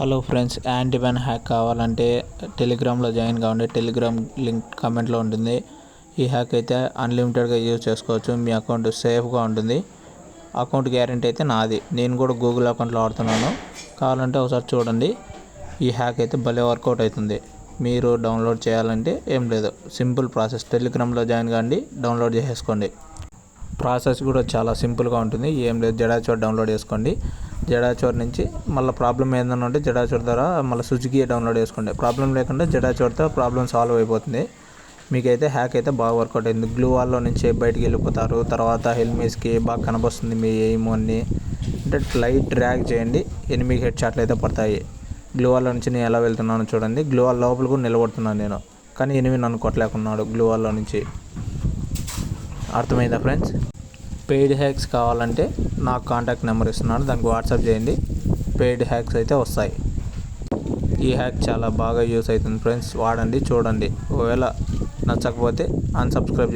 Hello friends, anti-ban hack కావాలంటే టెలిగ్రామ్లో join కావండి. టెలిగ్రామ్ లింక్ కామెంట్లో ఉంటుంది. ఈ హ్యాక్ అయితే అన్లిమిటెడ్గా యూజ్ చేసుకోవచ్చు. మీ అకౌంట్ సేఫ్గా ఉంటుంది. అకౌంట్ గ్యారెంటీ అయితే నాది. నేను కూడా గూగుల్ అకౌంట్లో వాడుతున్నాను. కావాలంటే ఒకసారి చూడండి. ఈ హ్యాక్ అయితే భలే వర్కౌట్ అవుతుంది. మీరు డౌన్లోడ్ చేయాలంటే ఏం లేదు, సింపుల్ ప్రాసెస్. టెలిగ్రామ్లో జాయిన్ కాండి, డౌన్లోడ్ చేసేసుకోండి. ప్రాసెస్ కూడా చాలా సింపుల్గా ఉంటుంది. ఏం లేదు, జడాచోర్ డౌన్లోడ్ చేసుకోండి. జడాచోర్ నుంచి మళ్ళీ ప్రాబ్లం ఏదైనా ఉంటే జడాచోర్ ద్వారా మళ్ళీ సుజుకి డౌన్లోడ్ చేసుకోండి. ప్రాబ్లం లేకుండా జడాచోర్తో ప్రాబ్లం సాల్వ్ అయిపోతుంది. మీకైతే హ్యాక్ అయితే బాగా వర్కౌట్ అయింది. గ్లూ వాల్లో నుంచి బయటికి వెళ్ళిపోతారు. తర్వాత హెల్మెట్స్కి బాగా కనబస్తుంది మీ ఎయిమ్ అన్ని. అంటే లైట్ డ్రాగ్ చేయండి, ఎనిమిది హెడ్ షాట్లు అయితే పడతాయి. గ్లూ వాల్లో నుంచి నేను ఎలా వెళ్తున్నానో చూడండి. గ్లూ వాల్ లోపల కూడా నిలబడుతున్నాను నేను, కానీ ఎనిమిది నన్ను కొట్టలేకున్నాడు గ్లూ వాల్లో నుంచి. అర్థమైందా ఫ్రెండ్స్? పెయిడ్ హ్యాక్స్ కావాలంటే నాకు కాంటాక్ట్ నెంబర్ ఇస్తున్నాను, దానికి వాట్సాప్ చేయండి. పెయిడ్ హ్యాక్స్ అయితే వస్తాయి. ఈ హ్యాక్ చాలా బాగా యూస్ అవుతుంది ఫ్రెండ్స్. వాడండి, చూడండి. ఒకవేళ నచ్చకపోతే అన్సబ్స్క్రైబ్